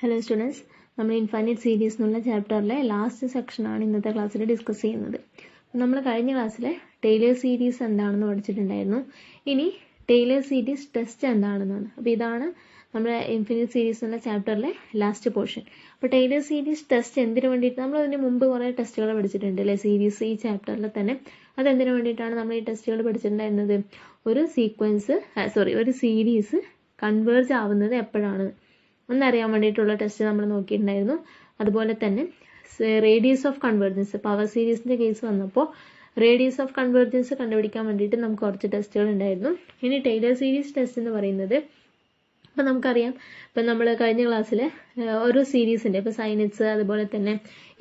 Hello students, നമ്മൾ infinite series എന്നുള്ള ചാപ്റ്ററിലെ last സെക്ഷനാണ് ഇന്നത്തെ ക്ലാസ്സിൽ ഡിസ്കസ് ചെയ്യുന്നത്. നമ്മൾ കഴിഞ്ഞ ക്ലാസ്സിലെ ടൈലർ സീരീസ് എന്താണെന്ന് പഠിച്ചിട്ടുണ്ടായിരുന്നു. ഇനി ടൈലർ സീരീസ് ടെസ്റ്റ് എന്താണെന്നാണ്. അപ്പോൾ ഇതാണ് നമ്മുടെ ഇൻഫൈനൈറ്റ് സീരീസ് എന്നുള്ള ചാപ്റ്ററിലെ ലാസ്റ്റ് പോർഷൻ. അപ്പോൾ ടൈലർ സീരീസ് ടെസ്റ്റ് എന്തിനു വേണ്ടിയിട്ട് നമ്മൾ അതിന് മുമ്പ് കുറേ ടെസ്റ്റുകൾ പഠിച്ചിട്ടുണ്ട് അല്ലേ, സീരീസ് ഈ ചാപ്റ്ററിൽ തന്നെ. അതെന്തിനു വേണ്ടിയിട്ടാണ് നമ്മൾ ഈ ടെസ്റ്റുകൾ പഠിച്ചിട്ടുണ്ടായിരുന്നത്? ഒരു സീരീസ് കൺവേർജ് ആവുന്നത് എപ്പോഴാണ് എന്നറിയാൻ വേണ്ടിയിട്ടുള്ള ടെസ്റ്റ് നമ്മൾ നോക്കിയിട്ടുണ്ടായിരുന്നു. അതുപോലെ തന്നെ റേഡിയസ് ഓഫ് കൺവേർജൻസ്, പവർ സീരീസിന്റെ കേസ് വന്നപ്പോൾ റേഡിയസ് ഓഫ് കൺവേർജൻസ് കണ്ടുപിടിക്കാൻ വേണ്ടിയിട്ട് നമുക്ക് കുറച്ച് ടെസ്റ്റുകൾ ഉണ്ടായിരുന്നു. ഇനി ടൈലർ സീരീസ് ടെസ്റ്റ് എന്ന് പറയുന്നത്, ഇപ്പം നമുക്കറിയാം, ഇപ്പം നമ്മൾ കഴിഞ്ഞ ക്ലാസ്സിൽ ഒരു സീരീസിൻ്റെ ഇപ്പോൾ സൈൻ എച്ച് അതുപോലെ തന്നെ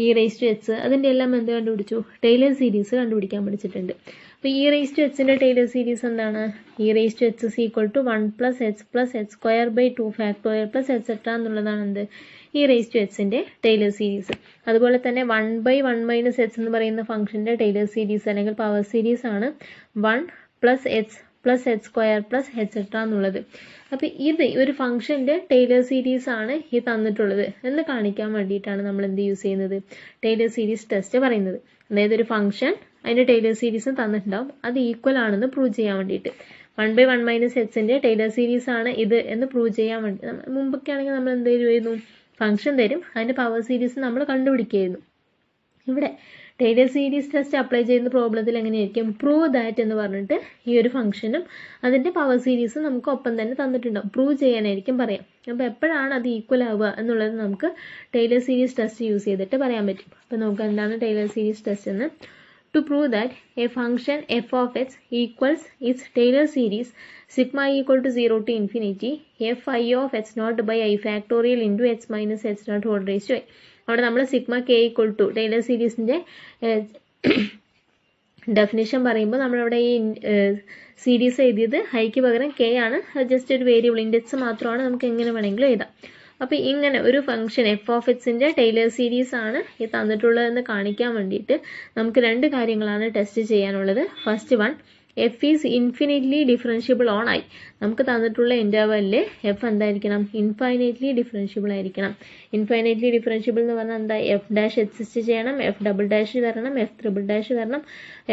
ഇ റേസ് ടു എച്ച് അതിൻ്റെ എല്ലാം എന്ത് കണ്ടുപിടിച്ചു? ടൈലർ സീരീസ് കണ്ടുപിടിക്കാൻ പഠിച്ചിട്ടുണ്ട്. അപ്പോൾ ഇ റേസ് ടു എച്ചിൻ്റെ ടൈലർ സീരീസ് എന്താണ്? E raise to h = 1+h+h² 2 etcetera എന്നുള്ളതാണ് എന്ത്? ഇ റേസ് ടു എച്ചിൻ്റെ ടൈലർ സീരീസ്. അതുപോലെ തന്നെ 1/1 - h എന്ന് പറയുന്ന ഫംഗ്ഷൻ്റെ ടൈലർ സീരീസ് അല്ലെങ്കിൽ പവർ സീരീസ് ആണ് 1+h+h² എക്സെട്ര എന്നുള്ളത്. അപ്പോൾ ഇത് ഒരു ഫംഗ്ഷൻ്റെ ടൈലർ സീരീസ് ആണ് ഈ തന്നിട്ടുള്ളത് എന്ന് കാണിക്കാൻ വേണ്ടിയിട്ടാണ് നമ്മൾ എന്ത് യൂസ് ചെയ്യുന്നത്? ടൈലർ സീരീസ് ടെസ്റ്റ് പറയുന്നത്. അതായത് ഒരു ഫംഗ്ഷൻ അതിൻ്റെ ടൈലർ സീരീസും തന്നിട്ടുണ്ടാവും, അത് ഈക്വൽ ആണെന്ന് പ്രൂവ് ചെയ്യാൻ വേണ്ടിയിട്ട്. 1/1 - hന്റെ ടൈലർ സീരീസ് ആണ് ഇത് എന്ന് പ്രൂവ് ചെയ്യാൻ വേണ്ടി മുമ്പൊക്കെ ആണെങ്കിൽ നമ്മൾ എന്ത് ചെയ്യുമായിരുന്നു? ഫംഗ്ഷൻ തരും, അതിൻ്റെ പവർ സീരീസ് നമ്മൾ കണ്ടുപിടിക്കുകയായിരുന്നു. ഇവിടെ ടൈലർ സീരീസ് ടെസ്റ്റ് അപ്ലൈ ചെയ്യുന്ന പ്രോബ്ലത്തിൽ എങ്ങനെയായിരിക്കും? പ്രൂവ് ദാറ്റ് എന്ന് പറഞ്ഞിട്ട് ഈ ഒരു ഫംഗ്ഷനും അതിൻ്റെ പവർ സീരീസും നമുക്ക് ഒപ്പം തന്നെ തന്നിട്ടുണ്ടാവും. പ്രൂവ് ചെയ്യാനായിരിക്കും പറയാം. അപ്പോൾ എപ്പോഴാണ് അത് ഈക്വൽ ആവുക എന്നുള്ളത് നമുക്ക് ടൈലർ സീരീസ് ടെസ്റ്റ് യൂസ് ചെയ്തിട്ട് പറയാൻ പറ്റും. അപ്പോൾ നമുക്ക് എന്താണ് ടൈലർ സീരീസ് ടെസ്റ്റ് എന്ന്? To prove that a function f of x equals its Taylor series sigma = 0 to infinity f I of x naught by I factorial into x minus h naught whole raised to I. അവിടെ നമ്മൾ sigma k = Taylor സീരീസിൻ്റെ definition പറയുമ്പോൾ നമ്മളവിടെ ഈ series എഴുതിയത് hike പകരം k ആണ്. Just ഒരു variable index മാത്രമാണ്, നമുക്ക് എങ്ങനെ വേണമെങ്കിലും എഴുതാം. അപ്പോൾ ഇങ്ങനെ ഒരു ഫംഗ്ഷൻ എഫ് ഓഫ് എക്സിൻ്റെ ടൈലർ സീരീസ് ആണ് ഈ തന്നിട്ടുള്ളതെന്ന് കാണിക്കാൻ വേണ്ടിയിട്ട് നമുക്ക് രണ്ട് കാര്യങ്ങളാണ് ടെസ്റ്റ് ചെയ്യാനുള്ളത്. First one, F is infinitely differentiable on I. നമുക്ക് തന്നിട്ടുള്ള ഇൻ്റർവെല്ലിൽ എഫ് എന്തായിരിക്കണം? ഇൻഫൈനൈറ്റ്ലി ഡിഫറൻഷ്യബിൾ ആയിരിക്കണം. ഇൻഫൈനൈറ്റ്ലി ഡിഫറൻഷ്യബിൾ എന്ന് പറഞ്ഞാൽ എന്താ? എഫ് ഡാഷ് എക്സിസ്റ്റ് ചെയ്യണം, എഫ് ഡബിൾ ഡാഷ് തരണം, എഫ് ട്രിപ്പിൾ ഡാഷ് തരണം,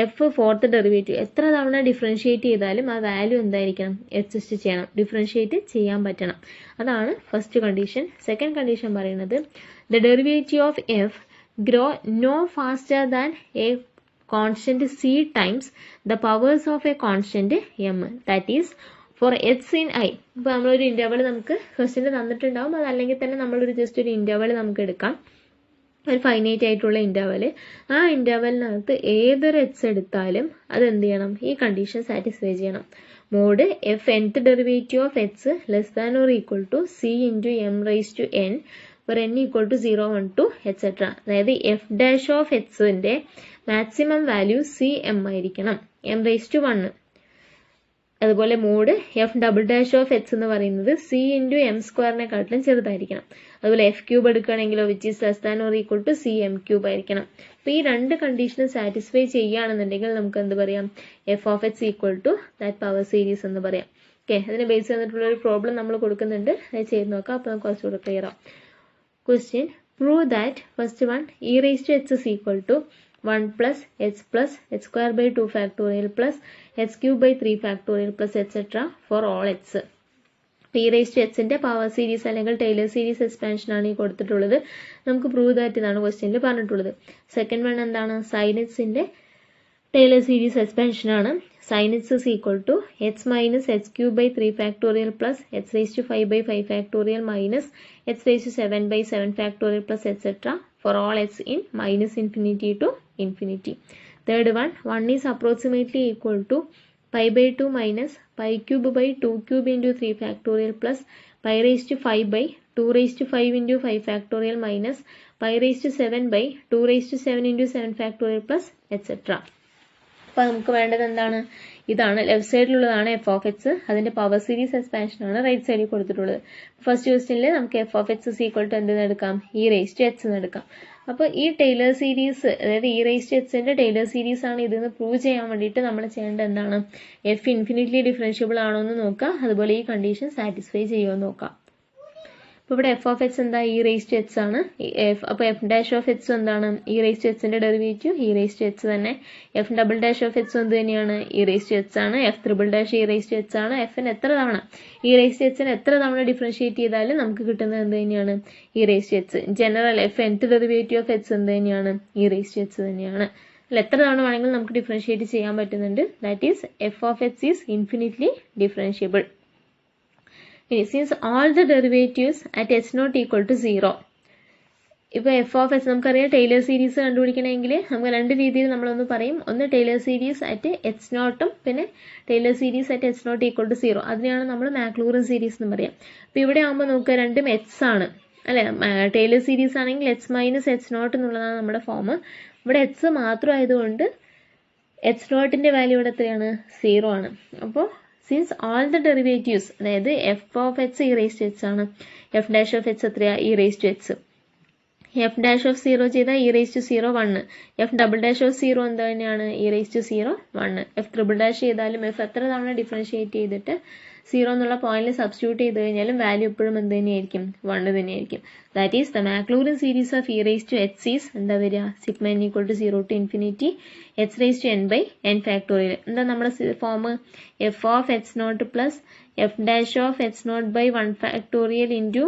എഫ് ഫോർത്ത് ഡെറിവേറ്റീവ് എത്ര തവണ ഡിഫറൻഷ്യേറ്റ് ചെയ്താലും ആ വാല്യൂ എന്തായിരിക്കണം? എക്സിസ്റ്റ് ചെയ്യണം, ഡിഫറൻഷ്യേറ്റ് ചെയ്യാൻ പറ്റണം. അതാണ് ഫസ്റ്റ് കണ്ടീഷൻ. സെക്കൻഡ് കണ്ടീഷൻ പറയുന്നത്, the derivative of f grow no faster than a constant c times the powers of a constant m, that is for x in I. ഇപ്പോൾ നമ്മളൊരു interval നമുക്ക് question തന്നിട്ടുണ്ടാവും, അതല്ലെങ്കിൽ തന്നെ നമ്മളൊരു ജസ്റ്റ് ഒരു interval നമുക്ക് എടുക്കാം, ഒരു ഫൈനൈറ്റ് ആയിട്ടുള്ള ഇൻ്റർവൽ. ആ ഇൻ്റർവലിനകത്ത് ഏതൊരു എക്സ് എടുത്താലും അത് എന്ത് ചെയ്യണം? ഈ കണ്ടീഷൻ സാറ്റിസ്ഫൈ ചെയ്യണം. Mod f nth derivative of x <= c × m raised to n for n = 0, 1, 2 etcetera. അതായത് എഫ് ഡാഷ് ഓഫ് എക്സിൻ്റെ മാക്സിമം വാല്യൂ സി എം ആയിരിക്കണം, m raised to 1. അതുപോലെ mod f double dash of x എന്ന് പറയുന്നത് c × m² ചെറുതായിരിക്കണം. അതുപോലെ F cube എടുക്കുകയാണെങ്കിലോ <= c m³ ആയിരിക്കണം. അപ്പോൾ ഈ രണ്ട് കണ്ടീഷനും സാറ്റിസ്ഫൈ ചെയ്യുകയാണെന്നുണ്ടെങ്കിൽ നമുക്ക് എന്ത് പറയാം? F of x = that power series എന്ന് പറയാം. ഓക്കെ, അതിനെ ബേസ് ചെയ്തിട്ടുള്ള ഒരു പ്രോബ്ലം നമ്മൾ കൊടുക്കുന്നുണ്ട്, അത് ചെയ്ത് നോക്കാം. അപ്പോൾ നമുക്ക് കുറച്ചുകൂടെ ക്ലിയർ ആവും. Question, prove that first one, e raised to x is equal to 1+h+h² 2 plus h³ 3 plus etc. for all x. e raised to xന്റെ പവർ സീരീസ് അല്ലെങ്കിൽ ടൈലർ സീരീസ് എക്സ്പാൻഷൻ ആണ് ഈ കൊടുത്തിട്ടുള്ളത്. നമുക്ക് പ്രൂവ് ദാറ്റ് ഇതാണ് ക്വസ്റ്റ്യനിൽ പറഞ്ഞിട്ടുള്ളത്. സെക്കൻഡ് വൺ എന്താണ്? സൈൻ എക്സിന്റെ ടൈലർ സീരീസ് എക്സ്പാൻഷൻ ആണ്. sin x is equal to x minus h³ 3 plus x raised to 5/5 minus x raised to 7/7 plus etc. for all x in -infinity to infinity. Third one, 1 is approximately equal to pi/2 minus pi³ 2³ into 3 plus pi raised to 5/2 raised to 5 into 5 minus pi raised to 7/2 raised to 7 into 7 plus etc. അപ്പോൾ നമുക്ക് വേണ്ടത് എന്താണ്? ഇതാണ് left സൈഡിലുള്ളതാണ് F of X, അതിന്റെ power series expansion ആണ് right സൈഡിൽ കൊടുത്തിട്ടുള്ളത്. First ക്വസ്റ്റ്യനിൽ നമുക്ക് എഫ് ഓഫ് എക്സ് = എന്തെന്ന് എടുക്കാം? ഇ റേസ് ടു എക്സ് എന്ന് എടുക്കാം. അപ്പോൾ ഈ ടൈലർ സീരീസ്, അതായത് ഇ റേസ് ടു എക്സിന്റെ ടൈലർ സീരീസ് ആണ് ഇതെന്ന് പ്രൂവ് ചെയ്യാൻ വേണ്ടിയിട്ട് നമ്മൾ ചെയ്യേണ്ടത് എന്താണ്? എഫ് ഇൻഫിനിറ്റ്ലി ഡിഫറൻഷ്യബിൾ ആണോ എന്ന് നോക്കുക, അതുപോലെ ഈ കണ്ടീഷൻ സാറ്റിസ്ഫൈ ചെയ്യുമോ എന്ന് നോക്കാം. അപ്പോൾ ഇവിടെ എഫ് ഓഫ് എക്സ് എന്താ ഇ റേസ് ടു എക്സ് ആണ്. അപ്പോൾ എഫ് ഡാഷ് ഓഫ് എക്സ് എന്താണ് ഇ റേസ് ടു എക്സിൻ്റെ derivative e raise to x തന്നെ. F double dash of x എന്ത് തന്നെയാണ് ഇ റേസ് ടു എക്സ് ആണ്. F triple dash e raise to x ആണ്. എഫിന് എത്ര തവണ ഇ റേസ് ടു എക്സിന് എത്ര തവണ ഡിഫറൻഷിയേറ്റ് ചെയ്താലും നമുക്ക് കിട്ടുന്നത് എന്ത് തന്നെയാണ് e raise to x. General f nth derivative of x എന്ത് തന്നെയാണ് ഇ റേസ് ടു എക്സ് തന്നെയാണ്. അല്ല എത്ര തവണ വേണമെങ്കിലും നമുക്ക് ഡിഫറൻഷിയേറ്റ് ചെയ്യാൻ പറ്റുന്നുണ്ട്. That is F of x is infinitely differentiable. since all the derivatives at h not equal to 0. ഇപ്പോൾ എഫ് ഓഫ് എക്സ് നമുക്കറിയാം ടൈലർ സീരീസ് കണ്ടുപിടിക്കണമെങ്കിൽ നമുക്ക് രണ്ട് രീതിയിൽ നമ്മളൊന്ന് പറയും. ഒന്ന് ടൈലർ സീരീസ് അറ്റ് എച്ച് നോട്ടും പിന്നെ Taylor series at h naught equal to 0. അതിനെയാണ് നമ്മൾ മാക്ലൂറിൻ സീരീസ് എന്ന് പറയാം. അപ്പോൾ ഇവിടെ ആകുമ്പോൾ നോക്കുക രണ്ടും എച്ച് ആണ് അല്ലേ. ടൈലർ സീരീസ് ആണെങ്കിൽ എച്ച് മൈനസ് എച്ച് നോട്ട് എന്നുള്ളതാണ് നമ്മുടെ ഫോം. ഇവിടെ എച്ച് മാത്രം ആയതുകൊണ്ട് എച്ച് നോട്ടിൻ്റെ വാല്യൂ ഇവിടെ എത്രയാണ് 0 ആണ്. അപ്പോൾ സിൻസ് ഓൾ ദ ഡെറിവേറ്റീവ്സ് അതായത് f of x e raise to x ആണ്. എഫ് ഡാഷ് ഓഫ് എക്സ് എത്രയാ e raise to x. F dash of 0 ചെയ്താൽ e raise to 0 1. F double dash of 0 എന്ത് തന്നെയാണ് e raise to 0 1. F triple dash ചെയ്താലും f എത്ര തവണ differentiate ചെയ്തിട്ട് 0 എന്നുള്ള പോയിന്റിൽ സബ്സ്റ്റിറ്റ്യൂട്ട് ചെയ്ത് കഴിഞ്ഞാലും വാല്യൂ എപ്പോഴും എന്ത് തന്നെയായിരിക്കും 1 തന്നെയായിരിക്കും. That is the Maclaurin series of e raise to h is എന്താ വരിക sigma n equal to 0 to infinity h raise to n by n factorial. എന്താ നമ്മുടെ form f of h not plus f dash of h not by 1 factorial into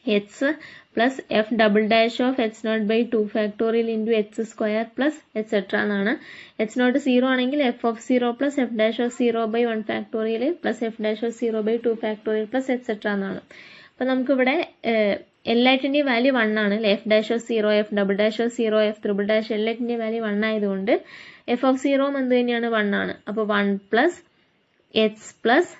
h plus f double dash of h not by 2 factorial into h square plus etcetera എന്നാണ്. H not 0 ആണെങ്കിൽ F of 0 plus f dash of 0 by 1 factorial plus f dash of 0 by 2 factorial plus etcetera എന്നാണ്. അപ്പോൾ നമുക്കിവിടെ എല്ലാറ്റിൻ്റെയും value 1 ആണ് അല്ലേ. F dash of 0 f double dash of 0 f triple dash എല്ലാറ്റിൻ്റെയും value 1 ആയതുകൊണ്ട് എഫ് ഓഫ് 0 എന്ത് തന്നെയാണ് 1 ആണ്. അപ്പോൾ 1 plus h plus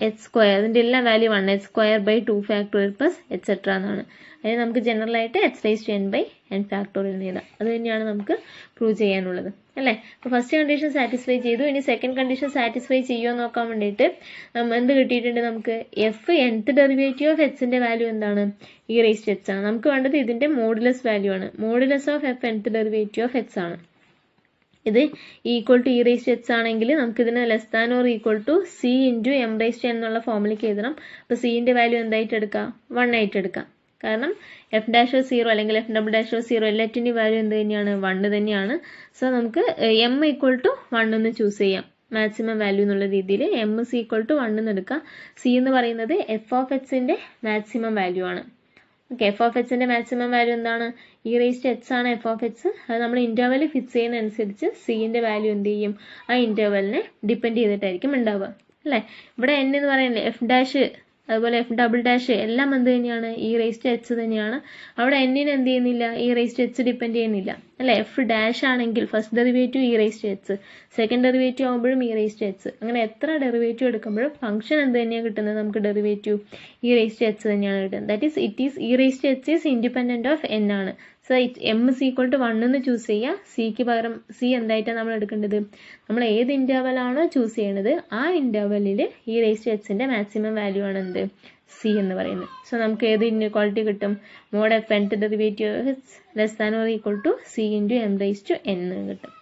h square അതിൻ്റെ എല്ലാം value 1 h square by 2 factorial plus etcetera എന്നാണ്. അതിന് നമുക്ക് ജനറലായിട്ട് h raise to n by n factorial എഴുതാം. അത് തന്നെയാണ് നമുക്ക് പ്രൂവ് ചെയ്യാനുള്ളത് അല്ലേ. അപ്പോൾ ഫസ്റ്റ് കണ്ടീഷൻ സാറ്റിസ്ഫൈ ചെയ്തു. ഇനി സെക്കൻഡ് കണ്ടീഷൻ സാറ്റിസ്ഫൈ ചെയ്യുമോ നോക്കാൻ വേണ്ടിയിട്ട് എന്ത് കിട്ടിയിട്ടുണ്ട് നമുക്ക് എഫ് nth ഡെറിവേറ്റീവ് ഓഫ് എക്സിൻ്റെ വാല്യൂ എന്താണ് ഇ റേസ് ടു എക്സ് ആണ്. നമുക്ക് വേണ്ടത് ഇതിൻ്റെ മോഡുലസ് വാല്യൂ ആണ്. Modulus of f nth derivative of x ആണ്. ഇത് equal to e raise to x ആണെങ്കിൽ നമുക്ക് ഇതിനെ less than or equal to c into m raise to n എന്നുള്ള ഫോമിലേക്ക് എഴുതണം. അപ്പോൾ സിൻ്റെ വാല്യൂ എന്തായിട്ട് എടുക്കാം 1 ആയിട്ട് എടുക്കാം. കാരണം എഫ് ഡാഷ് ഓഫ് 0 അല്ലെങ്കിൽ എഫ് ഡബിൾ ഡാഷ് ഓഫ് 0 എല്ലാറ്റിൻ്റെയും വാല്യൂ എന്ത് തന്നെയാണ് 1 തന്നെയാണ്. സോ നമുക്ക് എം ഈക്വൽ ടു 1 എന്ന് ചൂസ് ചെയ്യാം മാക്സിമം വാല്യൂ എന്നുള്ള രീതിയിൽ. എം ഇസ് ഈക്വൽ ടു 1 എന്ന് എടുക്കാം. സി എന്ന് പറയുന്നത് എഫ് ഓഫ് എക്സിൻ്റെ മാക്സിമം വാല്യൂ ആണ്. ഓക്കെ എഫ് ഓഫ് എക്സിൻ്റെ മാക്സിമം വാല്യൂ എന്താണ് ഇ റേസ് ടു എക്സ് ആണ് എഫ് ഓഫ് എക്സ്. അത് നമ്മൾ ഇൻ്റർവെൽ ഫിക്സ് ചെയ്യുന്നതനുസരിച്ച് സിൻ്റെ വാല്യൂ എന്ത് ചെയ്യും ആ ഇൻ്റർവെലിനെ ഡിപ്പെൻഡ് ചെയ്തിട്ടായിരിക്കും ഉണ്ടാവുക അല്ലേ. ഇവിടെ n എന്ന് പറയുന്നില്ലേ എഫ് ഡാഷ് അതുപോലെ എഫ് ഡബിൾ ഡാഷ് എല്ലാം എന്ത് തന്നെയാണ് ഇ റേസ് ടു എച്ച് തന്നെയാണ്. അവിടെ എന്നിന് എന്ത് ചെയ്യുന്നില്ല e raise to h depend ചെയ്യുന്നില്ല അല്ലേ. എഫ് ഡാഷ് ആണെങ്കിൽ first derivative e raise to h, second derivative ആകുമ്പോഴും ഇ റേസ് ടു എച്ച്. അങ്ങനെ എത്ര ഡെറിവേറ്റീവ് എടുക്കുമ്പോഴും ഫംഗ്ഷൻ എന്ത് തന്നെയാണ് കിട്ടുന്നത് നമുക്ക് derivative e raise to h തന്നെയാണ് കിട്ടുന്നത്. That is it is e raise to h is independent of n ആണ്. So m is equal to 1 എന്ന് ചൂസ് ചെയ്യുക. സിക്ക് പകരം സി എന്തായിട്ടാണ് നമ്മൾ എടുക്കേണ്ടത് നമ്മൾ ഏത് ഇൻ്റർവെലാണോ ചൂസ് ചെയ്യണത് ആ ഇൻ്റർവെല്ലിൽ ഇ റേസ് ടു എക്സിൻ്റെ മാക്സിമം വാല്യൂ ആണ് എന്ത് സി എന്ന് പറയുന്നത്. സോ നമുക്ക് ഏത് ഇൻഇക്വാളിറ്റി കിട്ടും mod f nth derivative less than or equal to c into m raise to n കിട്ടും.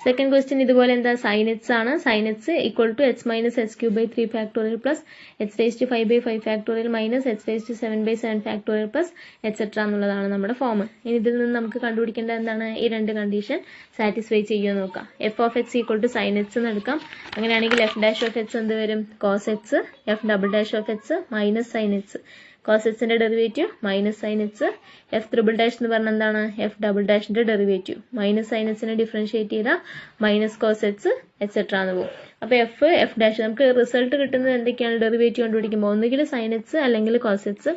സെക്കൻഡ് ക്വസ്റ്റ്യൻ ഇതുപോലെ എന്താ സൈൻ എക്സ് ആണ്. Sine x equal to h minus h cube by 3 factorial plus h raise to 5 by 5 factorial minus h raise to 7 by 7 factorial plus etcetera എന്നുള്ളതാണ് നമ്മുടെ form. ഇനി ഇതിൽ നിന്ന് നമുക്ക് കണ്ടുപിടിക്കേണ്ട എന്താണ് ഈ രണ്ട് കണ്ടീഷൻ സാറ്റിസ്ഫൈ ചെയ്യുമോ നോക്കാം. F of x equal to sine x എന്ന് എടുക്കാം. അങ്ങനെയാണെങ്കിൽ എഫ് ഡാഷ് ഓഫ് എക്സ് എന്ത് വരും cos x, f double dash of x minus sine x, cos എക്സിൻ്റെ derivative minus sine x, f triple dash എന്ന് പറഞ്ഞാൽ എന്താണ് എഫ് ഡബിൾ ഡാഷിൻ്റെ ഡെറിവേറ്റീവ് മൈനസ് സൈൻ എക്സിനെ ഡിഫറൻഷിയേറ്റ് ചെയ്താൽ മൈനസ് കോസ് എക്സ് എക്സെട്ര എന്ന് പോകും. അപ്പോൾ എഫ് ഡാഷ് നമുക്ക് റിസൾട്ട് കിട്ടുന്നത് എന്തൊക്കെയാണ് ഡെറിവേറ്റീവ് കണ്ടുപിടിക്കുമ്പോൾ ഒന്നുകിൽ സൈൻ എക്സ് അല്ലെങ്കിൽ cos x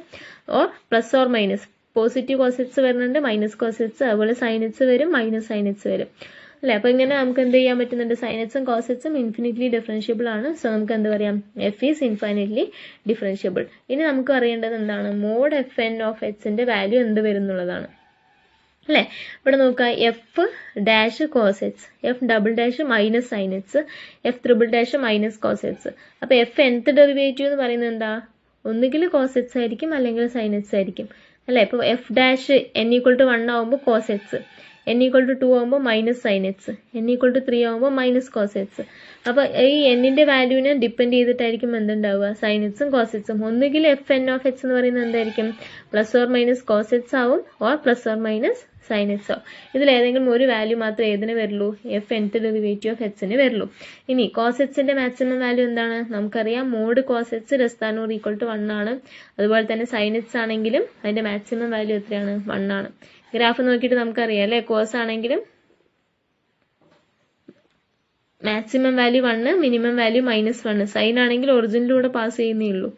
or plus or minus. Positive cos x വരുന്നുണ്ട് മൈനസ് കോസ് എക്സ്, അതുപോലെ സൈൻ എക്സ് വരും മൈനസ് സൈൻ എക്സ് വരും അല്ലേ. അപ്പോൾ ഇങ്ങനെ നമുക്ക് എന്ത് ചെയ്യാൻ പറ്റുന്നുണ്ട് സൈൻ എക്സും കോസ് എക്സും ഇൻഫിനിറ്റ്ലി ഡിഫറൻഷ്യബിൾ ആണ്. സോ നമുക്ക് എന്ത് പറയാം എഫ് ഈസ് ഇൻഫൈനറ്റ്ലി ഡിഫറൻഷ്യബിൾ. ഇനി നമുക്ക് അറിയേണ്ടത് എന്താണ് മോഡ് എഫ് എൻ ഓഫ് എക്സിൻ്റെ വാല്യൂ എന്ത് വരും എന്നുള്ളതാണ് അല്ലേ. ഇവിടെ നോക്കുക f dash cos x, f double dash minus sine x, f triple dash minus cos x. അപ്പോൾ എഫ് nth ഡെറിവേറ്റീവ് എന്ന് പറയുന്നത് എന്താ ഒന്നുകിൽ കോസ് എക്സ് ആയിരിക്കും അല്ലെങ്കിൽ സൈൻ എക്സ് ആയിരിക്കും അല്ലേ. ഇപ്പോൾ f dash n equal to 1 ആകുമ്പോൾ cos x, n equal to 2 ആകുമ്പോൾ minus sine x, n equal to 3 ആകുമ്പോൾ മൈനസ് കോസ് എക്സ്. അപ്പോൾ ഈ എന്നിൻ്റെ വാല്യൂവിനെ ഡിപ്പെൻഡ് ചെയ്തിട്ടായിരിക്കും എന്തുണ്ടാവുക, സൈൻ എക്സും കോസ് എക്സും. ഒന്നുകിൽ എഫ് എൻ ഓഫ് എക്സ് എന്ന് പറയുന്നത് എന്തായിരിക്കും, plus or minus cos x ആവും, or plus or minus sine x ആവും. ഇതിലേതെങ്കിലും ഒരു വാല്യൂ മാത്രമേ ഏതിന് വരുള്ളൂ, എഫ് nth ഡെറിവേറ്റീവ് ഓഫ് എക്സിന് വരുള്ളൂ. ഇനി കോസ് എക്സിന്റെ മാക്സിമം വാല്യൂ എന്താണ്, നമുക്കറിയാം mod cos x less than or equal to 1 ആണ്. അതുപോലെ തന്നെ സൈൻ എക്സ് ആണെങ്കിലും അതിന്റെ മാക്സിമം വാല്യൂ എത്രയാണ്, 1 ആണ്. ഗ്രാഫ് നോക്കിയിട്ട് നമുക്കറിയാം അല്ലേ, കോസ് ആണെങ്കിലും maximum value 1, minimum value -1. Sine ആണെങ്കിൽ ഒറിജിനിലൂടെ പാസ് ചെയ്യുന്നേ ഉള്ളൂ.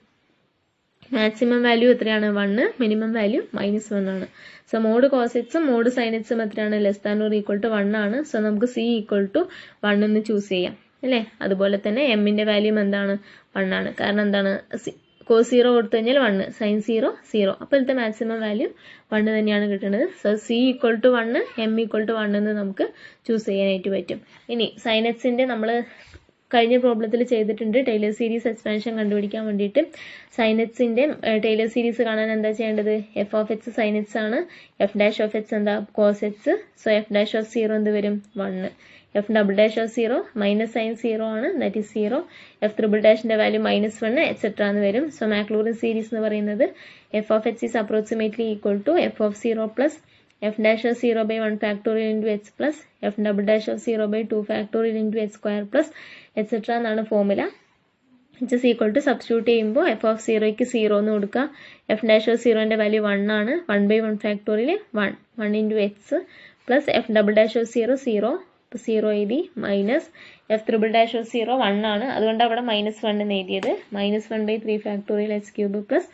മാക്സിമം വാല്യൂ എത്രയാണ്, 1, മിനിമം വാല്യൂ -1 ആണ്. സോ മോഡ് കോസ് എക്സും മോഡ് സൈൻ എക്സും എത്രയാണ്, less than or equal to 1 ആണ്. സോ നമുക്ക് സി ഈക്വൽ ടു 1 എന്ന് ചൂസ് ചെയ്യാം അല്ലേ. അതുപോലെ തന്നെ എമ്മിന്റെ വാല്യൂ എന്താണ്, 1 ആണ്. കാരണം എന്താണ്, കോസ് 0 കൊടുത്തു കഴിഞ്ഞാൽ 1, സൈൻ 0 0. അപ്പോൾ ഇതിന്റെ മാക്സിമം വാല്യൂ 1 തന്നെയാണ് കിട്ടുന്നത്. So c equal to 1, m equal to 1 എന്ന് നമുക്ക് ചൂസ് ചെയ്യാനായിട്ട് പറ്റും. ഇനി സൈൻ എക്സിന്റെ നമ്മൾ കഴിഞ്ഞ പ്രോബ്ലത്തിൽ ചെയ്തിട്ടുണ്ട്, ടൈലർ സീരീസ് എക്സ്പാൻഷൻ കണ്ടുപിടിക്കാൻ വേണ്ടിയിട്ട്. സൈൻ എക്സിന്റെ ടൈലർ സീരീസ് കാണാൻ എന്താ ചെയ്യേണ്ടത്, f of x sine x ആണ്, എഫ് ഡാഷ് ഓഫ് എക്സ് എന്താ cos x. So f dash of 0 എന്ത് വരും, 1. F double dash of 0 minus sine 0 ആണ്, ദാറ്റ് ഈസ് 0. എഫ് ട്രിപ്പിൾ ഡാഷിന്റെ വാല്യൂ -1 എക്സെട്ര എന്ന് വരും. സോ മാക്ലൂറിൻ സീരീസ് എന്ന് പറയുന്നത് f of x is approximately equal to f of 0 plus f dash of 0 by 1 factorial into x plus f double dash of 0 by 2 factorial into x square plus etc. എന്നാണ് formula. which is equal to substitute ചെയ്യുമ്പോൾ F of 0ക്ക് 0 എന്ന് കൊടുക്കുക. F dash of 0ന്റെ value 1 ആണ്, 1 by 1 factorial 1 into x plus f double dash of 0 0, 0 എഴുതി, minus F triple dash of 0 1 ആണ്, അതുകൊണ്ട് അവിടെ -1 എന്ന് എഴുതിയത്, -1 by 3 factorial x cube plus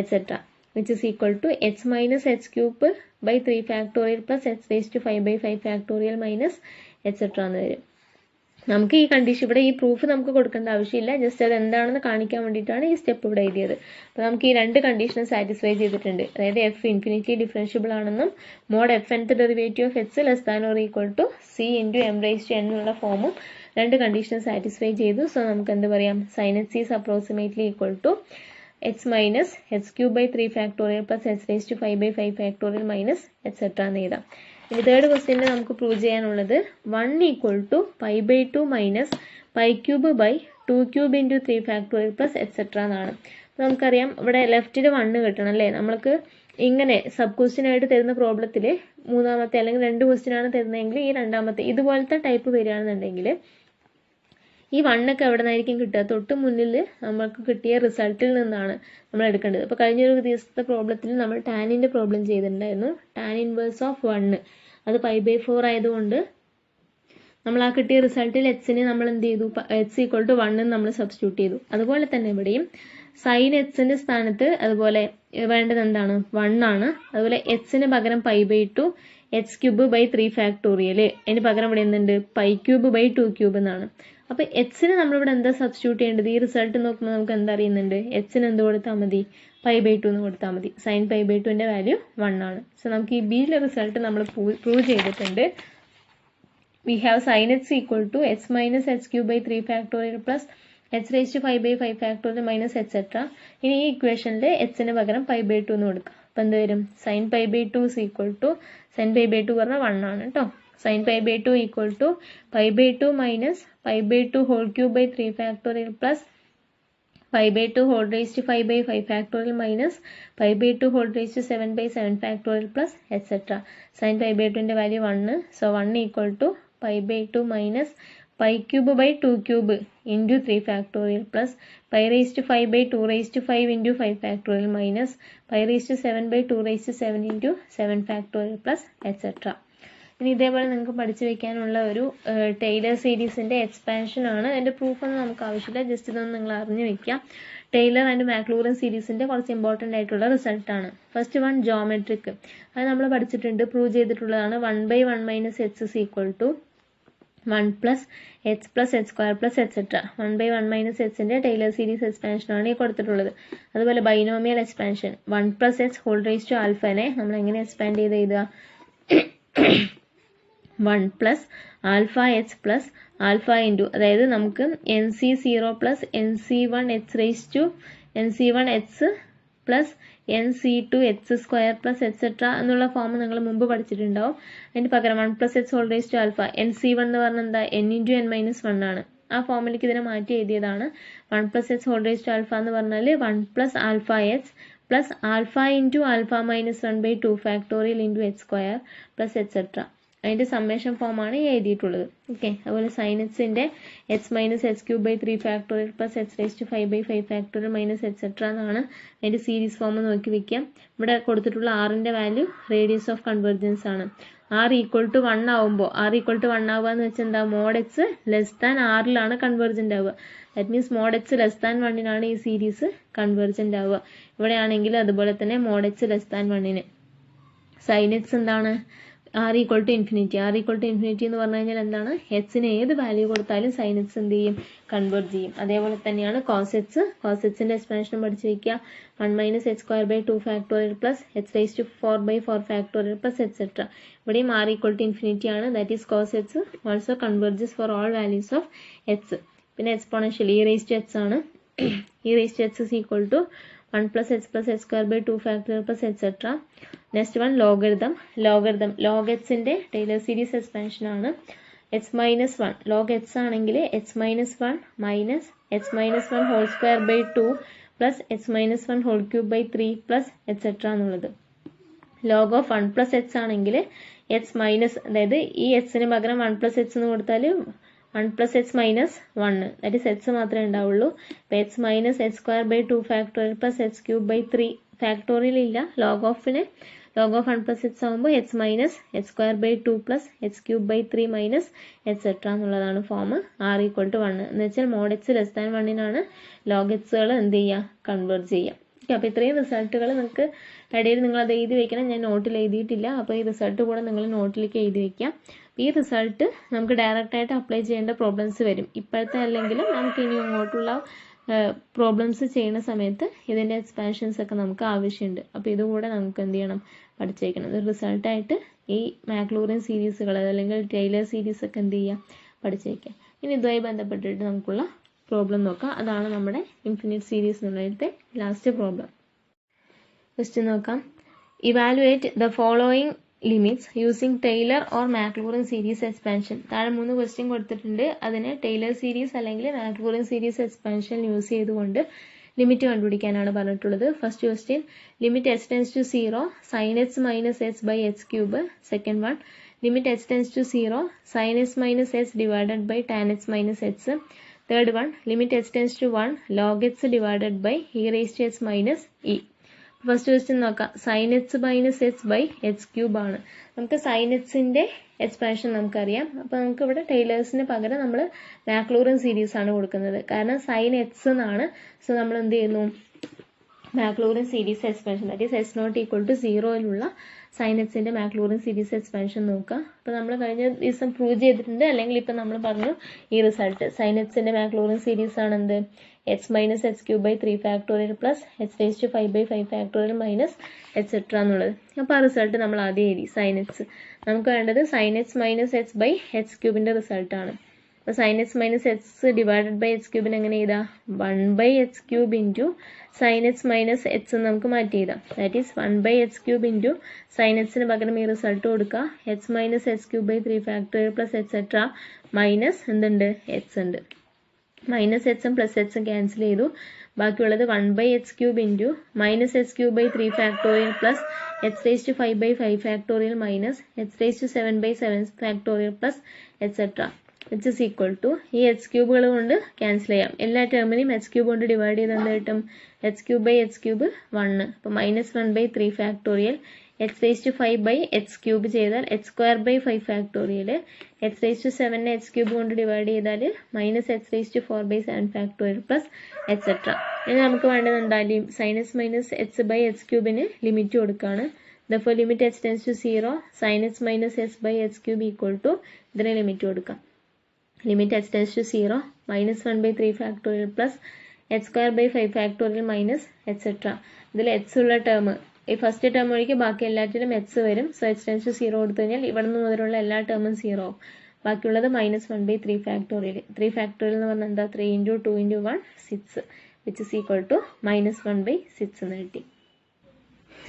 etc. which is equal to h minus h cube by 3 factorial plus h raised to 5 by 5 factorial minus etc. എന്ന് വരും. നമുക്ക് ഈ കണ്ടീഷൻ ഇവിടെ ഈ പ്രൂഫ് നമുക്ക് കൊടുക്കേണ്ട ആവശ്യമില്ല, ജസ്റ്റ് അത് എന്താണെന്ന് കാണിക്കാൻ വേണ്ടിയിട്ടാണ് ഈ സ്റ്റെപ്പ് ഇവിടെ എഴുതിയത്. അപ്പോൾ നമുക്ക് ഈ രണ്ട് കണ്ടീഷനും സാറ്റിസ്ഫൈ ചെയ്തിട്ടുണ്ട്. അതായത് എഫ് ഇൻഫിനിറ്റ്ലി ഡിഫറൻഷ്യബിൾ ആണെന്നും mod f nth derivative of x less than or equal to c into m raise to n എന്നുള്ള ഫോമും രണ്ട് കണ്ടീഷനും സാറ്റിസ്ഫൈ ചെയ്തു. സോ നമുക്ക് എന്ത് പറയാം, sine x is approximately equal to h minus h cube by 3 factorial plus h raised to 5 by 5 factorial minus etc. എന്ന് എഴുതാം. ഇനി തേർഡ് ക്വസ്റ്റ്യനിൽ നമുക്ക് പ്രൂവ് ചെയ്യാനുള്ളത് 1 equal to pi by 2 minus pi cube by 2 cube into 3 factorial plus etc. എന്നാണ്. അപ്പോൾ നമുക്കറിയാം ഇവിടെ ലെഫ്റ്റിൽ 1 കിട്ടണം അല്ലേ. നമ്മൾക്ക് ഇങ്ങനെ സബ് ക്വസ്റ്റ്യൻ ആയിട്ട് തരുന്ന പ്രോബ്ലത്തിൽ മൂന്നാമത്തെ അല്ലെങ്കിൽ രണ്ട് ക്വസ്റ്റ്യൻ ആണ് തരുന്നതെങ്കിൽ ഈ രണ്ടാമത്തെ ഇതുപോലത്തെ ടൈപ്പ് വരികയാണെന്നുണ്ടെങ്കിൽ ഈ 1 ഒക്കെ എവിടെ നിന്നായിരിക്കും കിട്ടുക, തൊട്ട് മുന്നിൽ നമുക്ക് കിട്ടിയ റിസൾട്ടിൽ നിന്നാണ് നമ്മൾ എടുക്കേണ്ടത്. അപ്പോൾ കഴിഞ്ഞൊരു ദിവസത്തെ പ്രോബ്ലത്തിൽ നമ്മൾ ടാനിൻ്റെ പ്രോബ്ലം ചെയ്തിട്ടുണ്ടായിരുന്നു. ടാൻ ഇൻവേഴ്സ് ഓഫ് 1 അത് π/4 ആയതുകൊണ്ട് നമ്മൾ ആ കിട്ടിയ റിസൾട്ടിൽ എക്സിനെ നമ്മൾ എന്ത് ചെയ്തു, എക്സ് ഈക്വൽ ടു 1 എന്ന് നമ്മൾ സബ്സ്റ്റിറ്റ്യൂട്ട് ചെയ്തു. അതുപോലെ തന്നെ ഇവിടെയും സൈൻ എക്സിൻ്റെ സ്ഥാനത്ത് അതുപോലെ വേണ്ടത് എന്താണ്, 1 ആണ്. അതുപോലെ എക്സിന് പകരം π/2 x ക്യൂബ് ബൈ 3 ഫാക്ടോറിയൽ, അതിന് പകരം ഇവിടെ എന്തുണ്ട്, പൈ ക്യൂബ് ബൈ 2 ക്യൂബ് എന്നാണ്. അപ്പോൾ എക്സിന് നമ്മളിവിടെ എന്താ സബ്സ്റ്റിറ്റ്യൂട്ട് ചെയ്യേണ്ടത്, ഈ റിസൾട്ട് നോക്കുമ്പോൾ നമുക്ക് എന്താ അറിയുന്നുണ്ട്, എക്സിന് എന്ത് കൊടുത്താൽ മതി, π/2 എന്ന് കൊടുത്താൽ മതി. സൈൻ π/2ന്റെ വാല്യൂ 1 ആണ്. സോ നമുക്ക് ഈ ബിയിലെ റിസൾട്ട് നമ്മൾ പ്രൂവ് ചെയ്തിട്ടുണ്ട്. We have sine x equal to x minus x cube by 3 factorial plus h raise to 5 by 5 factorial minus etcetera. ഇനി ഈ ഇക്വേഷനിൽ എക്സിന് പകരം π/2 എന്ന് കൊടുക്കുക. അപ്പം എന്ത് വരും, sine π/2 is equal to sine π/2 പറഞ്ഞാൽ 1 ആണ് കേട്ടോ. sin π/2 equal to π/2 minus π/2 whole cube by 3 factorial plus π/2 whole raised to 5 by 5 factorial minus π/2 whole raised to 7 by 7 factorial plus etc. sin π/2 ന്റെ value 1. So 1 equal to π/2 minus pi cube by 2 cube into 3 factorial plus pi raised to 5 by 2 raised to 5 into 5 factorial minus pi raised to 7 by 2 raised to 7 into 7 factorial plus etc. ഇനി ഇതേപോലെ നിങ്ങൾക്ക് പഠിച്ചു വെക്കാനുള്ള ഒരു Taylor സീരീസിൻ്റെ expansion ആണ്. അതിൻ്റെ പ്രൂഫൊന്നും നമുക്ക് ആവശ്യമില്ല, ജസ്റ്റ് ഇതൊന്നും നിങ്ങൾ അറിഞ്ഞു വെക്കാം. ടൈലർ ആൻഡ് മാക്ലൂറിൻ സീരീസിൻ്റെ കുറച്ച് ഇമ്പോർട്ടൻ്റ് ആയിട്ടുള്ള റിസൾട്ടാണ്. ഫസ്റ്റ് വൺ ജോമെട്രിക്, അത് നമ്മൾ പഠിച്ചിട്ടുണ്ട്, പ്രൂവ് ചെയ്തിട്ടുള്ളതാണ്. 1/1 minus h is equal to 1 plus h plus h square plus etcetera. 1/1 minus എച്ചിൻ്റെ ടൈലർ സീരീസ് എക്സ്പാൻഷനാണ് ഈ കൊടുത്തിട്ടുള്ളത്. അതുപോലെ binomial expansion 1 plus h whole raise to ആൽഫനെ നമ്മൾ എങ്ങനെ എക്സ്പാൻഡ് ചെയ്ത് എഴുതുക, 1 plus alpha h plus alpha into, അതായത് നമുക്ക് NC0 plus NC1 h raise to NC1 h plus nc2 h square plus etcetera എന്നുള്ള ഫോം നിങ്ങൾ മുമ്പ് പഠിച്ചിട്ടുണ്ടാവും. അതിന് പകരം 1 + h whole raise to alpha nc1 എന്ന് പറഞ്ഞാൽ എന്താ n × n-1 ആണ്. ആ ഫോമിലേക്ക് ഇതിനെ മാറ്റി എഴുതിയതാണ്. 1 + h whole raise to alpha എന്ന് പറഞ്ഞാൽ 1 + alpha h plus alpha into alpha minus 1/2 factorial into h square plus etcetera. അതിൻ്റെ സമ്മേഷൻ ഫോമാണ് എഴുതിയിട്ടുള്ളത്. ഓക്കെ, അതുപോലെ സൈൻ എക്സിൻ്റെ h minus h³ 3 factorial plus h⁵5/5 factorial minus etcetera എന്നാണ് അതിൻ്റെ സീരീസ് ഫോം നോക്കി വയ്ക്കാം. ഇവിടെ കൊടുത്തിട്ടുള്ള ആറിൻ്റെ വാല്യൂ റേഡിയസ് ഓഫ് കൺവെർജൻസ് ആണ്. r = 1 ആവുമ്പോൾ r = 1 ആവുക എന്ന് വെച്ചാൽ എന്താ mod x r കൺവെർജൻ്റ് ആവുക. ദാറ്റ് മീൻസ് mod x <1-നാണ് ഈ സീരീസ് കൺവെർജൻ്റ് ആവുക. ഇവിടെയാണെങ്കിൽ അതുപോലെ തന്നെ mod x <1-ന് സൈൻ എക്സ് എന്താണ് r = ഇൻഫിനിറ്റി. r = ഇൻഫിനിറ്റി എന്ന് പറഞ്ഞു കഴിഞ്ഞാൽ എന്താണ് എക്സിന് ഏത് വാല്യൂ കൊടുത്താലും സൈൻ എക്സ് എന്ത് ചെയ്യും കൺവേർട്ട് ചെയ്യും. അതേപോലെ തന്നെയാണ് കോസ് എക്സ്. കോസ് എക്സിൻ്റെ എക്സ്പാൻഷൻ പഠിച്ച് വയ്ക്കുക. 1 - h² 2 factorial plus h⁴/4 factorial plus etcetera. ഇവിടെയും r = ഇൻഫിനിറ്റി ആണ്. That is cos x also converges for all values of x. പിന്നെ എക്സ്പോണൻഷ്യൽ e⁻x ആണ്. e⁻x = 1 + h + h² 2 factorial plus etcetera. Next one logarithm. Log എക്സിൻ്റെ Taylor series expansion ആണ്. h-1 log x ആണെങ്കിൽ h-1 minus h-1 whole square by 2 plus h-1 whole cube by 3 plus etcetera എന്നുള്ളത്. Log of 1 + h ആണെങ്കിൽ h minus, അതായത് ഈ എക്സിന് പകരം 1 + h എന്ന് കൊടുത്താൽ 1 + h - 1 ദാറ്റ് ഈസ് h മാത്രമേ ഉണ്ടാവുള്ളൂ. അപ്പോൾ h minus h² 2 factorial plus h³ 3 factorial ഇല്ല. ലോഗ് ഓഫ് 1 + h ആകുമ്പോൾ h minus h² 2 plus h³ 3 minus etcetera എന്നുള്ളതാണ് ഫോം. r = 1 എന്ന് വെച്ചാൽ mod x <1-നാണ് ലോഗ് എക്സുകൾ എന്ത് ചെയ്യുക കൺവേർട്ട് ചെയ്യുക. ഓക്കെ, അപ്പോൾ ഇത്രയും റിസൾട്ടുകൾ നിങ്ങൾക്ക് ഇടയിൽ നിങ്ങളത് എഴുതി വയ്ക്കണം. ഞാൻ നോട്ടിൽ എഴുതിയിട്ടില്ല. അപ്പോൾ ഈ റിസൾട്ട് കൂടെ നിങ്ങൾ നോട്ടിലേക്ക് എഴുതി വയ്ക്കാം. ഈ റിസൾട്ട് നമുക്ക് ഡയറക്റ്റായിട്ട് അപ്ലൈ ചെയ്യേണ്ട പ്രോബ്ലംസ് വരും. ഇപ്പോഴത്തെ അല്ലെങ്കിലും നമുക്ക് ഇനി അങ്ങോട്ടുള്ള പ്രോബ്ലംസ് ചെയ്യുന്ന സമയത്ത് ഇതിൻ്റെ എക്സ്പാൻഷൻസ് ഒക്കെ നമുക്ക് ആവശ്യമുണ്ട്. അപ്പോൾ ഇതുകൂടെ നമുക്ക് എന്ത് ചെയ്യണം പഠിച്ചേക്കണം. ഇത് റിസൾട്ടായിട്ട് ഈ മാക്ലൂറിൻ സീരീസുകൾ അല്ലെങ്കിൽ ടൈലർ സീരീസ് ഒക്കെ എന്ത് ചെയ്യുക പഠിച്ചേക്കാം. ഇനി ഇതുമായി ബന്ധപ്പെട്ടിട്ട് നമുക്കുള്ള പ്രോബ്ലം നോക്കാം. അതാണ് നമ്മുടെ ഇൻഫിനിറ്റ് സീരീസ് എന്നുള്ളതിലത്തെ ലാസ്റ്റ് പ്രോബ്ലം. ക്വസ്റ്റ്യൻ നോക്കാം. Evaluate the following limits using Taylor or Maclaurin series expansion. താഴെ 3 ക്വസ്റ്റ്യൻ കൊടുത്തിട്ടുണ്ട്. അതിനെ ടൈലർ സീരീസ് അല്ലെങ്കിൽ മാക്ലൂറിൻ സീരീസ് എക്സ്പാൻഷൻ യൂസ് ചെയ്തുകൊണ്ട് ലിമിറ്റ് കണ്ടുപിടിക്കാനാണ് പറഞ്ഞിട്ടുള്ളത്. First question limit h → 0 sin h - h/h³. Second one limit h → 0 sin h - h divided by tan h - h. Third one limit h → 1 log h divided by e⁻h - e. First question നോക്കാം. sin h - h/h³ ആണ്. നമുക്ക് sin hന്റെ expansion നമുക്കറിയാം. അപ്പോൾ നമുക്ക് ഇവിടെ ടൈലേഴ്സിന് പകരം നമ്മൾ മാക്ലൂറിൻ series ആണ് കൊടുക്കുന്നത്. കാരണം sin h എന്നാണ്. സോ നമ്മൾ എന്ത് ചെയ്യുന്നു Maclaurin series expansion that is h ≠ 0-ലുള്ള sin hന്റെ മാക്ലൂറിൻ സീരീസ് എക്സ്പാൻഷൻ നോക്കുക. അപ്പോൾ നമ്മൾ കഴിഞ്ഞ ദിവസം പ്രൂവ് ചെയ്തിട്ടുണ്ട്, അല്ലെങ്കിൽ ഇപ്പം നമ്മൾ പറഞ്ഞു ഈ റിസൾട്ട് sin hന്റെ മാക്ലൂറിൻ സീരീസ് ആണ് എന്ത് h minus h³ 3 factorial plus h⁵5/5 factorial minus etcetera എന്നുള്ളത്. അപ്പോൾ ആ റിസൾട്ട് നമ്മൾ ആദ്യം എഴുതി sin h. നമുക്ക് വേണ്ടത് sin h - h/h³ റിസൾട്ടാണ്. അപ്പോൾ sin h - h divided by h³ എങ്ങനെ എഴുതാം 1/h³ into sin h - h നമുക്ക് മാറ്റി എഴുതാം. That is 1/h³ into sin h പകരം ഈ റിസൾട്ട് കൊടുക്കുക h minus h³ 3 factorial plus etcetera minus എന്തുണ്ട് h ഉണ്ട്. Minus h plus h cancel ചെയ്തു. ബാക്കിയുള്ളത് 1/h³ into minus h³ 3 factorial plus h⁵5/5 factorial minus h⁷7/7 factorial plus etcetera which is equal to ഈ h³ കൊണ്ട് cancel ചെയ്യാം. എല്ലാ ടേമിനെയും h³ കൊണ്ട് divide ചെയ്ത് എന്ത് കിട്ടും h³ 1. അപ്പോൾ -1/3 ഫാക്ടോറിയൽ h⁵5/h³ ചെയ്താൽ h²/5 ഫാക്ടോറിയൽ h⁷7 h³ കൊണ്ട് ഡിവൈഡ് ചെയ്താൽ -h⁴/7 ഫാക്ടോറിയൽ പ്ലസ് എക്സെട്ര. ഇനി നമുക്ക് വേണ്ടത് എന്തായാലും sin h - h/h³ ലിമിറ്റ് കൊടുക്കുകയാണ്. therefore limit h → 0 sin h - h/h³ equal to ഇതിനെ ലിമിറ്റ് കൊടുക്കാം. Limit h → 0 -1/3 factorial plus h²/5 factorial minus etcetera. ഇതിൽ h ഉള്ള ടേം ഈ ഫസ്റ്റ് ടേം ഒഴികെ ബാക്കി എല്ലാറ്റിലും h വരും. സോ h → 0 കൊടുത്തു കഴിഞ്ഞാൽ ഇവിടെ നിന്ന് മുതലുള്ള എല്ലാ ടേമും 0 ആവും. ബാക്കിയുള്ളത് -1/3 ഫാക്ടോറിയൽ. 3 ഫാക്ടോറിയൽ എന്ന് പറഞ്ഞാൽ എന്താ 3 × 2 × 1 6 വിച്ച് ഇസ് ഈക്വൽ ടു -1/6 എന്ന് കിട്ടി.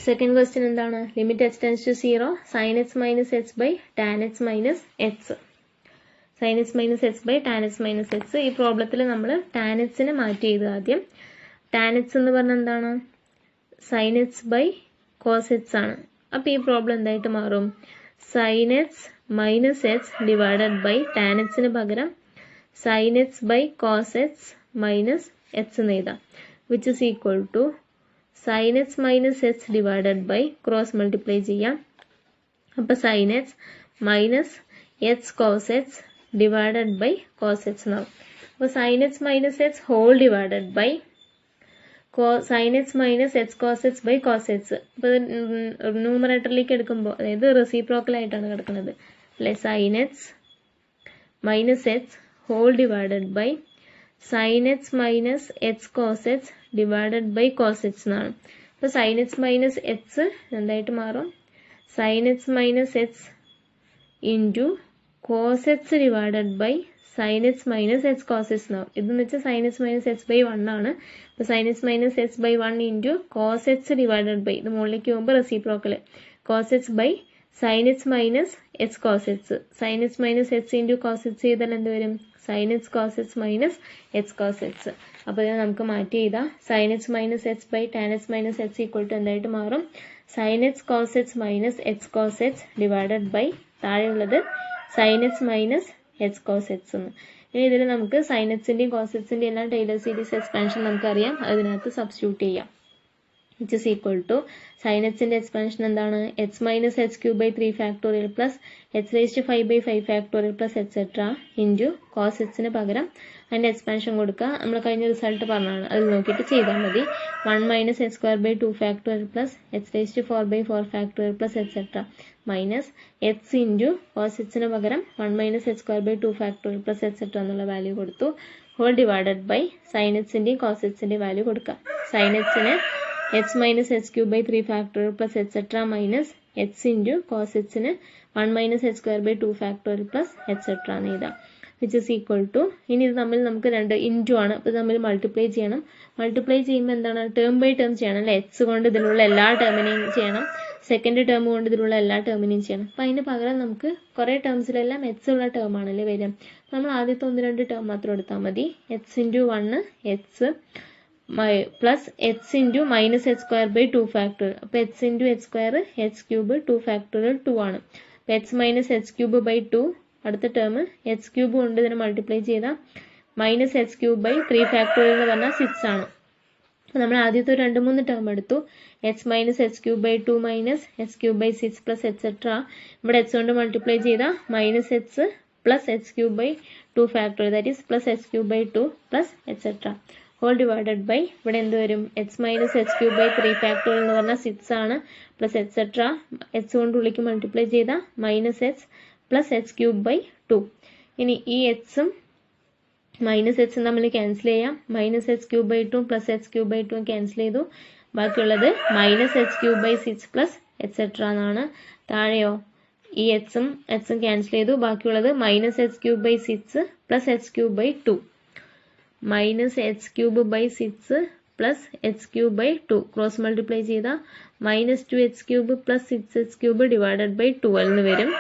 സെക്കൻഡ് ക്വസ്റ്റ്യൻ എന്താണ്? Limit h tends to 0 sin x minus h by tan x minus x. sin x minus h by tan x minus x. ഈ പ്രോബ്ലത്തിൽ നമ്മൾ tan xനെ മാറ്റി ചെയ്തു ആദ്യം. tan x എന്ന് പറഞ്ഞാൽ എന്താണ്? sin x by cos x ആണ്. അപ്പോൾ ഈ പ്രോബ്ലം എന്തായിട്ട് മാറും? sin x minus h divided by tan xന് പകരം sin x by cos x minus h എന്ന് എഴുതാം, which is equal to sin x minus h divided by cross multiply ചെയ്യാം. അപ്പോൾ sin x minus h cos x divided by cos x എന്നാവും. അപ്പോൾ sin x minus h whole divided by sin x minus h cos x by cos x. അപ്പോൾ ന്യൂമറേറ്ററിലേക്ക് എടുക്കുമ്പോൾ അതായത് reciprocal ആയിട്ടാണ് കിടക്കുന്നത് അല്ലെ. sin x minus h whole divided by sin x minus h cos x divided by cos x എന്നാണ്. അപ്പോൾ sin x minus h എന്തായിട്ട് മാറും? sin x minus h into cos x divided by sin x minus h cos x എന്നാവും. ഇതെന്ന് വെച്ചാൽ sin x minus h by 1 ആണ്. അപ്പോൾ sin x minus h by 1 into cos x divided by, ഇത് മുകളിലേക്ക് പോകുമ്പോൾ reciprocal, cos x by sin x minus h cos x. sin x minus h into cos x ചെയ്താൽ എന്ത് വരും? sin x cos x minus h cos x. അപ്പോൾ ഇത് നമുക്ക് മാറ്റി ചെയ്താൽ sin x minus h by tan x minus h equal to എന്തായിട്ട് മാറും? sin x cos x minus h cos x divided by താഴെയുള്ളത് sin x minus h cos x എന്ന്. ഇനി ഇതിൽ നമുക്ക് sin xന്റെയും cos xന്റെയും എല്ലാം ടൈലർ സീരീസ് എക്സ്പാൻഷൻ നമുക്കറിയാം, അതിനകത്ത് സബ്സ്റ്റിറ്റ്യൂട്ട് ചെയ്യാം. which is equal to sin xന്റെ എക്സ്പാൻഷൻ എന്താണ്? h minus h cube by 3 factorial plus h raised to 5 by 5 factorial plus etc. into cos xന് പകരം അതിന്റെ എക്സ്പാൻഷൻ കൊടുക്കുക. നമ്മൾ കഴിഞ്ഞ റിസൾട്ട് പറഞ്ഞാണ്, അത് നോക്കിയിട്ട് ചെയ്താൽ മതി. 1 minus h square by 2 factorial plus h raised to 4 by 4 factorial plus etc. minus h into cos xന് പകരം 1 minus h square by 2 factorial plus etc. എന്നുള്ള വാല്യൂ കൊടുത്തു. ഹോൾ ഡിവൈഡഡ് ബൈ sin xന്റെയും cos xന്റെയും വാല്യൂ കൊടുക്കുക. sin xന് h minus h cube by 3 factorial plus etc. minus h into cos xന് 1 minus h square by 2 factorial plus etc. എന്ന് എഴുതാം. which is equal to, ഇനി ഇത് തമ്മിൽ നമുക്ക് രണ്ട് ഇൻറ്റു ആണ്, അപ്പോൾ തമ്മിൽ മൾട്ടിപ്ലൈ ചെയ്യണം. മൾട്ടിപ്ലൈ ചെയ്യുമ്പോൾ എന്താണ്? ടേം ബൈ ടേം ചെയ്യണം അല്ലേ. എച്ച് കൊണ്ട് ഇതിലുള്ള എല്ലാ ടേമിനെയും ചെയ്യണം, സെക്കൻഡ് ടേം കൊണ്ട് ഇതിലുള്ള എല്ലാ ടേമിനെയും ചെയ്യണം. അപ്പോൾ അതിന് പകരം നമുക്ക് കുറേ ടേംസിലെല്ലാം എച്ച് ഉള്ള ടേം ആണല്ലേ വരിക. നമ്മൾ ആദ്യത്തെ 1-2 ടേം മാത്രം എടുത്താൽ മതി. H into 1 h plus h into minus h square by 2 factorial. അപ്പോൾ h into h square h cube 2 factorial 2 ആണ്. അപ്പോൾ h minus h cube by 2, അടുത്ത ടേം എച്ച് ക്യൂബ് കൊണ്ട് ഇതിനെ മൾട്ടിപ്ലൈ ചെയ്താൽ minus h cube by 3 factorial എന്ന് പറഞ്ഞാൽ 6 ആണ്. അപ്പോൾ നമ്മൾ ആദ്യത്തെ 2-3 ടേം എടുത്തു. H minus h cube by 2 minus h cube by 6 plus etcetera. ഇവിടെ എച്ച് കൊണ്ട് മൾട്ടിപ്ലൈ ചെയ്താൽ minus h plus h cube by 2 factorial, that is plus h cube by 2 plus etcetera. Whole divided by ഇവിടെ എന്ത് വരും? H minus h cube by 3 factorial എന്ന് പറഞ്ഞാൽ 6 ആണ്, plus etcetera. H കൊണ്ട് ഉള്ളിലേക്ക് മൾട്ടിപ്ലൈ ചെയ്താൽ minus h plus h cube by 2. ഇനി ഈ എച്ചും മൈനസ് എച്ചും തമ്മിൽ ക്യാൻസൽ ചെയ്യാം. Minus h cube by 2 plus h cube by 2 cancel ചെയ്തു. ബാക്കിയുള്ളത് minus h cube by 6 plus etcetera എന്നാണ്. താഴെയോ ഈ എച്ചും ക്യാൻസൽ ചെയ്തു. ബാക്കിയുള്ളത് minus h cube by 6 plus h cube by 2. Minus h cube by 6 plus h cube by 2 cross multiply ചെയ്താൽ minus 2h cube plus 6h cube divided by 12 എന്ന് വരും.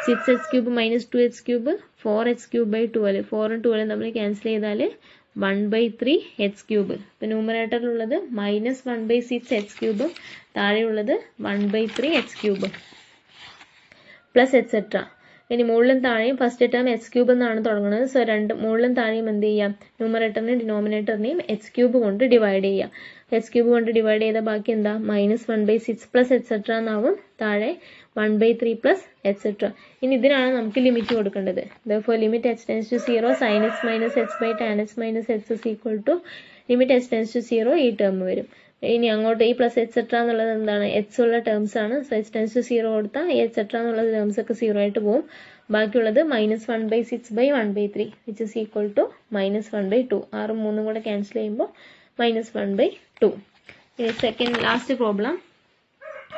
6h cube minus 2h cube 4h cube by 12. 4ഉം 12ഉം തമ്മിൽ cancel ചെയ്താൽ 1/3h cube. ഇപ്പം ന്യൂമറേറ്ററിലുള്ളത് minus 1/6h cube, താഴെയുള്ളത് 1/3h ക്യൂബ് പ്ലസ് എക്സെട്ര. ഇനി മുകളിലും താഴെയും ഫസ്റ്റ് ടേം എച്ച് ക്യൂബ് എന്നാണ് തുടങ്ങുന്നത്. സോ മുകളിലും താഴെയും എന്ത് ചെയ്യാം? ന്യൂമറേറ്ററിനെയും ഡിനോമിനേറ്ററിനെയും എച്ച് ക്യൂബ് കൊണ്ട് ഡിവൈഡ് ചെയ്യാം. എച്ച് ക്യൂബ് കൊണ്ട് ഡിവൈഡ് ചെയ്താൽ ബാക്കി എന്താ? മൈനസ് 1/6 പ്ലസ് എക്സെട്ര എന്നാവും. താഴെ 1/3 പ്ലസ് എക്സെട്ര. ഇനി ഇതിനാണ് നമുക്ക് ലിമിറ്റ് കൊടുക്കേണ്ടത്. therefore limit h tends to 0 sin x minus h by tan x minus h is equal to limit h tends to 0 ഈ ടേം വരും. ഇനി അങ്ങോട്ട് ഈ പ്ലസ് എക്സെട്ര എന്നുള്ളത് എന്താണ്? എച്ച് ഉള്ള ടേംസ് ആണ്. സോ h tends to 0 കൊടുത്താൽ ഈ എക്സെട്ര എന്നുള്ള ടേംസ് ഒക്കെ 0 ആയിട്ട് പോകും. ബാക്കിയുള്ളത് minus 1/6 by 1/3 which is equal to minus 1/2. 6ഉം 3ഉം കൂടെ ക്യാൻസൽ ചെയ്യുമ്പോൾ മൈനസ് 1/2. ഇനി second last problem.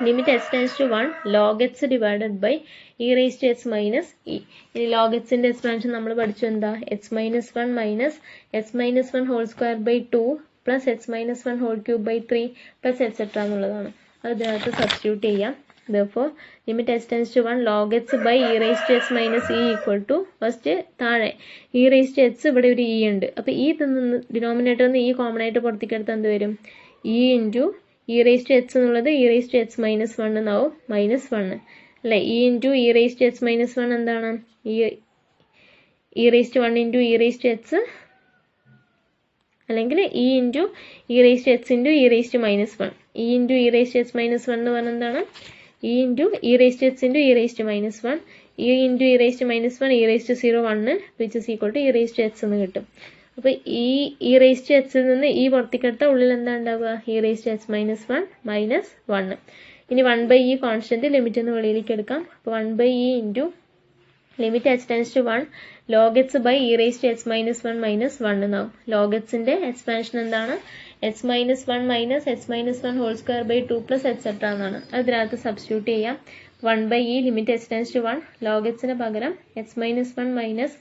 Limit h tends to 1 log h divided by e raised to h minus e. ഇനി log hന്റെ എക്സ്പാൻഷൻ നമ്മൾ പഠിച്ചു എന്താ? h minus 1 minus h minus 1 whole square by 2 plus h minus 1 whole cube by 3 plus etc. എന്നുള്ളതാണ്. അതിനകത്ത് substitute ചെയ്യാം. therefore limit h tends to 1 log h by e raised to x minus e equal to first താഴെ e raised to h ഇവിടെ ഒരു e ഉണ്ട്. അപ്പോൾ ഈ ഡിനോമിനേറ്ററിൽ നിന്ന് ഈ കോമൺ ആയിട്ട് പുറത്തേക്കെടുത്ത് എന്ത് വരും? e into e raised to h എന്നുള്ളത് e raised to h minus 1 എന്നാവും, -1 അല്ലേ. e into e raised to h minus 1 എന്താണ്? e raised to 1 into e raised to h അല്ലെങ്കിൽ e into e raised to h into e raised to -1. e into e raised to h -1 എന്ന് പറഞ്ഞാൽ എന്താണ്? e into e raised to h into e raised to -1. e into e raised to -1 e raised to 0 1 which is equal to e raised to h എന്ന് കിട്ടും. അപ്പോൾ ഈ e raised to h ൽ നിന്ന് ഈ പുറത്തേക്കെടുത്ത ഉള്ളിൽ എന്താ ഉണ്ടാവുക? e raised to h -1 -1. ഇനി 1/e കോൺസ്റ്റന്റ് ലിമിറ്റ് എന്ന് വെളിയിലേക്ക് എടുക്കാം. അപ്പോൾ 1/e into limit h tends to 1 log h by e raised to h minus 1 minus 1 എന്നാവും. log h ന്റെ എക്സ്പാൻഷൻ എന്താണ്? h minus 1 minus h minus 1 whole square by 2 plus etc എന്നാണ്. അതിനകത്ത് substitute ചെയ്യാം. 1/e limit h tends to 1 log h ന് പകരം h minus 1 minus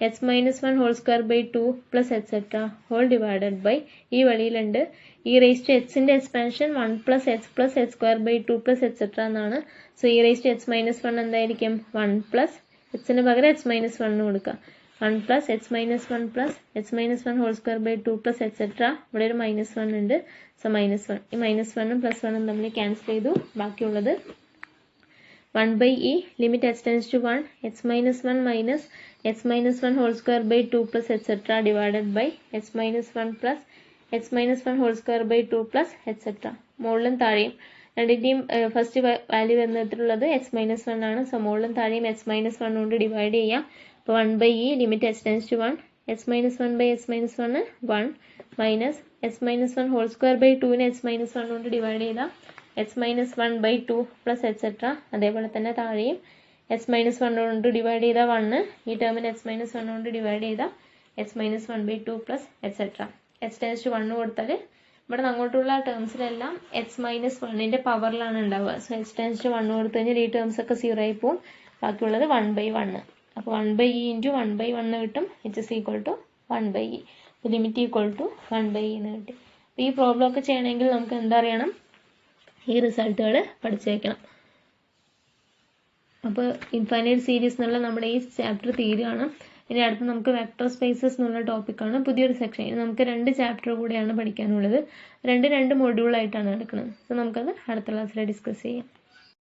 h minus 1 whole square by 2 plus etc whole divided by ഈ വഴിയിലുണ്ട് e raised to h ന്റെ expansion 1 plus h square by 2 plus etc എന്നാണ്. So e raised to h minus 1 എന്തായിരിക്കും? 1 plus h ന് പകരം h minus 1 കൊടുക്കുക. 1 plus h minus 1 plus h minus 1 whole square by 2 plus etc. ഇവിടെ ഒരു -1 ഉണ്ട്. So -1. ഈ -1 ഉം +1 തമ്മിൽ ക്യാൻസൽ ചെയ്തു. ബാക്കിയുള്ളത് 1/e limit h tends to 1 h minus 1 minus h minus 1 whole square by 2 plus etc. divided by h minus 1 plus h minus 1 whole square by 2 plus etc. മുകളിലും താഴെയും രണ്ടിൻ്റെയും ഫസ്റ്റ് വാല്യൂ വന്നിട്ടുള്ളത് h minus 1 ആണ്. So മുകളിലും താഴെയും h minus 1 കൊണ്ട് divide ചെയ്യാം. അപ്പോൾ 1/e limit h tends to 1 h minus 1 by h minus 1 1 minus h minus 1 whole square by 2 നെ h minus 1 കൊണ്ട് ഡിവൈഡ് ചെയ്താൽ h minus 1 by 2 plus etc. അതേപോലെ തന്നെ താഴെയും h minus 1 കൊണ്ട് ഡിവൈഡ് ചെയ്താൽ 1 ഈ ടേമിന് h minus 1 കൊണ്ട് ഡിവൈഡ് ചെയ്താൽ h minus 1 by 2 plus etc. h tends to 1 കൊടുത്താൽ ഇവിടെ അങ്ങോട്ടുള്ള ടേംസിലെല്ലാം h minus 1ന്റെ പവറിലാണ് ഉണ്ടാവുക. സോ h tends to 1 കൊടുത്തു കഴിഞ്ഞാൽ ഈ ടേംസ് ഒക്കെ 0 ആയി പോകും. ബാക്കിയുള്ളത് 1/1. അപ്പോൾ 1/e ഇൻറ്റു 1/1 കിട്ടും. h is equal to 1/e. Limit equal to 1/e എന്ന് കിട്ടി. അപ്പോൾ ഈ പ്രോബ്ലം ഒക്കെ ചെയ്യണമെങ്കിൽ നമുക്ക് എന്താ അറിയണം? ഈ റിസൾട്ടുകൾ പഠിച്ചു വയ്ക്കണം. അപ്പോൾ ഇൻഫൈനൈറ്റ് സീരീസ് എന്നുള്ള നമ്മുടെ ഈ ചാപ്റ്റർ തീരുകയാണ്. ഇനി അടുത്ത് നമുക്ക് വെക്ടർ സ്പേസസ് എന്നുള്ള ടോപ്പിക്കാണ് പുതിയൊരു സെക്ഷൻ. ഇനി നമുക്ക് 2 ചാപ്റ്റർ കൂടെയാണ് പഠിക്കാനുള്ളത്. 2 മൊഡ്യൂളായിട്ടാണ് എടുക്കുന്നത്. സോ നമുക്കത് അടുത്ത ക്ലാസ്സിൽ ഡിസ്കസ് ചെയ്യാം.